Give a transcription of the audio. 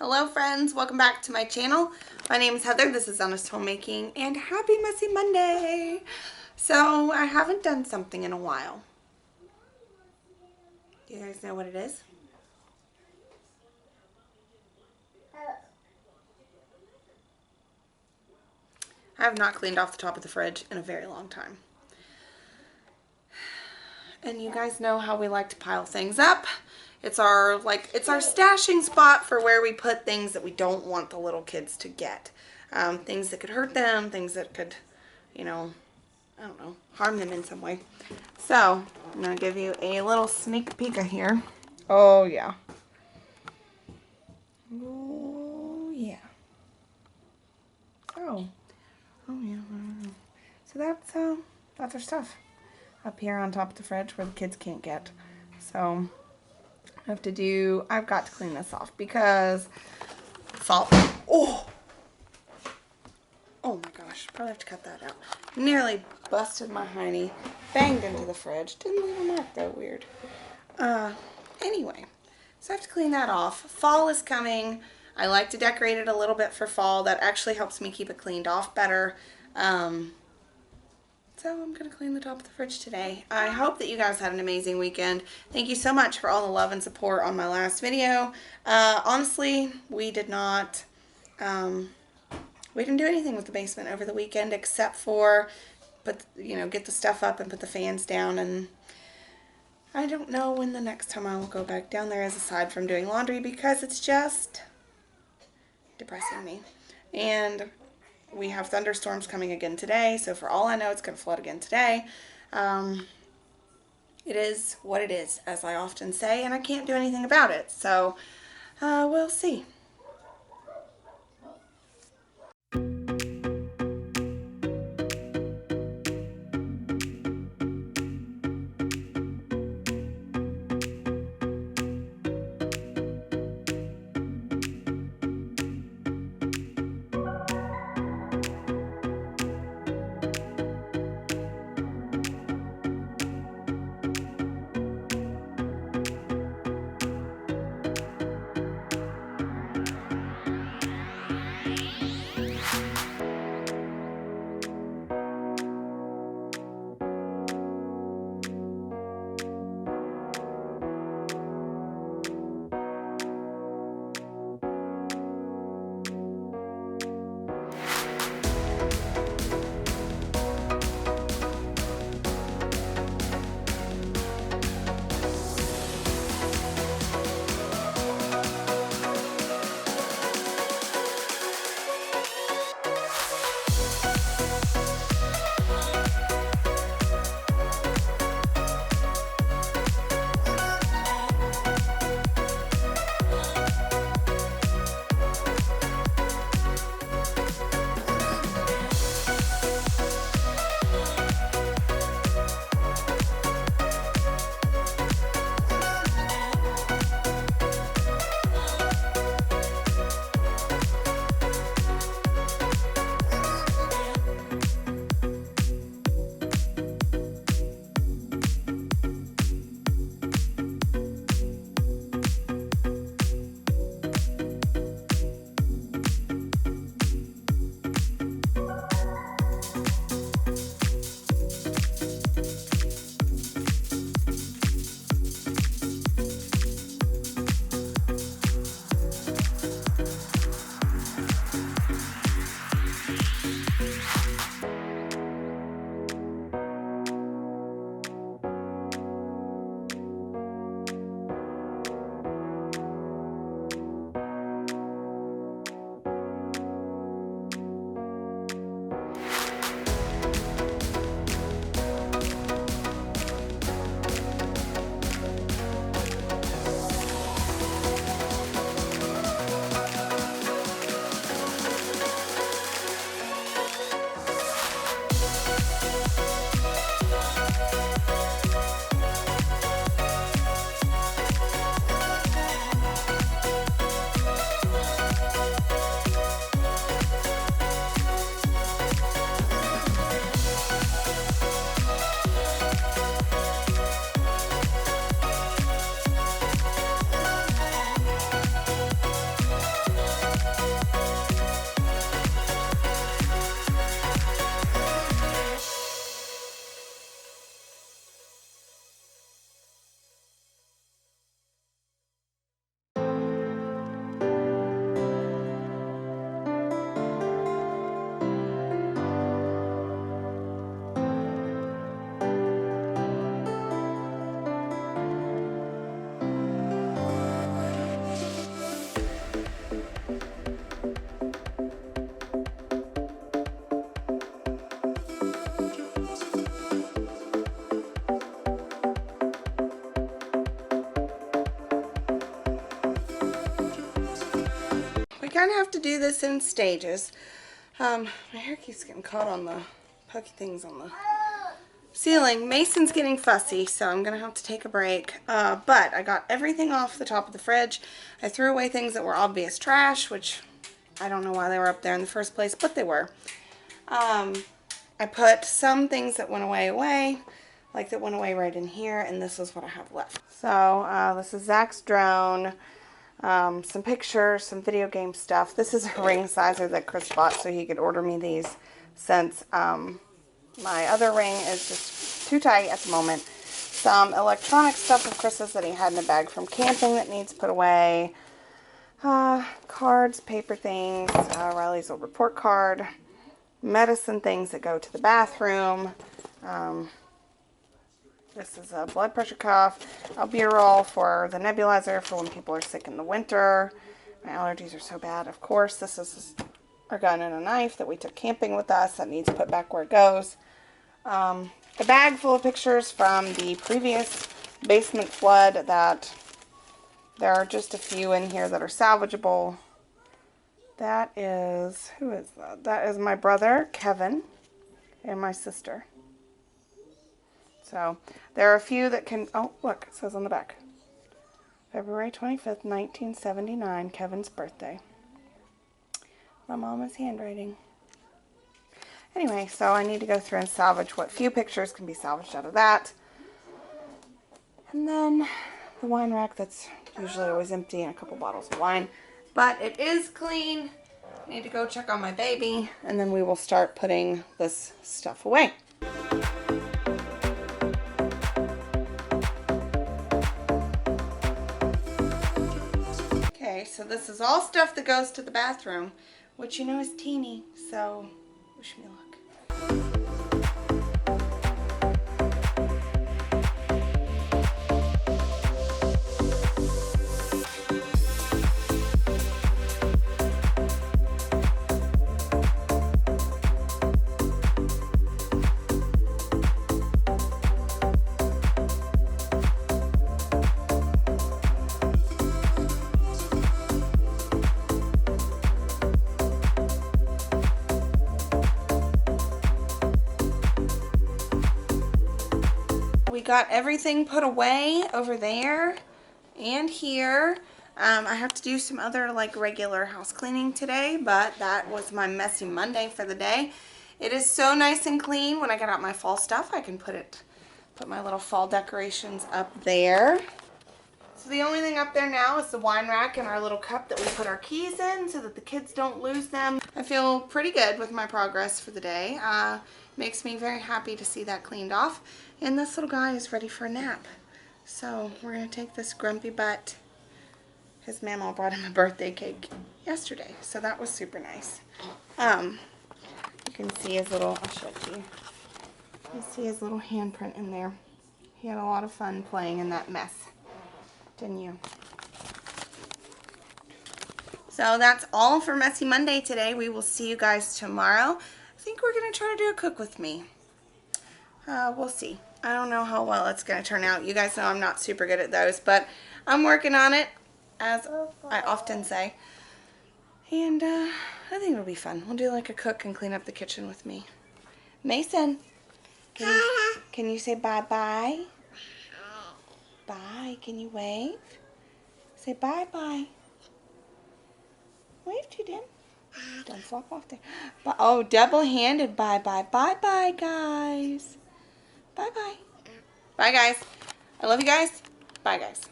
Hello friends, welcome back to my channel. My name is Heather, this is Honest Homemaking, and happy Messy Monday! So, I haven't done something in a while. Do you guys know what it is? I have not cleaned off the top of the fridge in a very long time. And you guys know how we like to pile things up. It's our stashing spot for where we put things that we don't want the little kids to get. Things that could hurt them, things that could, I don't know, harm them in some way. So, I'm going to give you a little sneak peek of here. Oh, yeah. Oh, yeah. Oh yeah. So that's our stuff up here on top of the fridge where the kids can't get. So, I've got to clean this off because salt. Oh my gosh, probably have to cut that out. Nearly busted my hiney, banged into the fridge. Didn't leave a mark though, weird. Anyway, so I have to clean that off. Fall is coming. I like to decorate it a little bit for fall. That actually helps me keep it cleaned off better. So I'm going to clean the top of the fridge today. I hope that you guys had an amazing weekend. Thank you so much for all the love and support on my last video. Honestly, we didn't do anything with the basement over the weekend except for get the stuff up and put the fans down, and I don't know when the next time I will go back down there is, aside from doing laundry, because it's just depressing me. And we have thunderstorms coming again today, so for all I know, it's going to flood again today. It is what it is, as I often say, and I can't do anything about it. So, we'll see. kind of have to do this in stages. My hair keeps getting caught on the pokey things on the ceiling. Mason's getting fussy, so I'm going to have to take a break. But I got everything off the top of the fridge. I threw away things that were obvious trash, which I don't know why they were up there in the first place, but they were. I put some things that went away, like that went away right in here, and this is what I have left. So this is Zach's drone, some pictures, some video game stuff. This is a ring sizer that Chris bought so he could order me these, since my other ring is just too tight at the moment. Some electronic stuff of Chris's that he had in a bag from camping that needs put away. Cards, paper things, Riley's old report card, medicine things that go to the bathroom. This is a blood pressure cuff, albuterol for the nebulizer for when people are sick in the winter. My allergies are so bad. Of course, this is our gun and a knife that we took camping with us that needs put back where it goes. A bag full of pictures from the previous basement flood that there are just a few in here that are salvageable. That is, who is that? That is my brother, Kevin, and my sister. So, there are a few that can, oh, look, it says on the back. February 25th, 1979, Kevin's birthday. My mama's handwriting. Anyway, so I need to go through and salvage what few pictures can be salvaged out of that. And then the wine rack that's usually always empty and a couple bottles of wine. But it is clean. I need to go check on my baby, and then we will start putting this stuff away. Okay, so this is all stuff that goes to the bathroom, which you know is teeny, so wish me luck. We got everything put away over there and here. I have to do some other like regular house cleaning today, but that was my messy Monday for the day. It is so nice and clean. When I get out my fall stuff, I can put my little fall decorations up there. So the only thing up there now is the wine rack and our little cup that we put our keys in so that the kids don't lose them. I feel pretty good with my progress for the day. Makes me very happy to see that cleaned off. And this little guy is ready for a nap. So we're going to take this grumpy butt. His mama brought him a birthday cake yesterday, so that was super nice. You can see his little, I'll show it to you. You see his little handprint in there. He had a lot of fun playing in that mess, didn't you? So that's all for Messy Monday today. We will see you guys tomorrow. I think we're going to try to do a cook with me. We'll see. I don't know how well it's going to turn out. You guys know I'm not super good at those, but I'm working on it, as I often say. And I think it'll be fun. We'll do like a cook and clean up the kitchen with me. Mason, can you say bye-bye? Bye. Can you wave? Say bye-bye. Wave to them. Don't flop off there. But, oh, double-handed bye-bye. Bye-bye, guys. Bye-bye. Bye, guys. I love you guys. Bye, guys.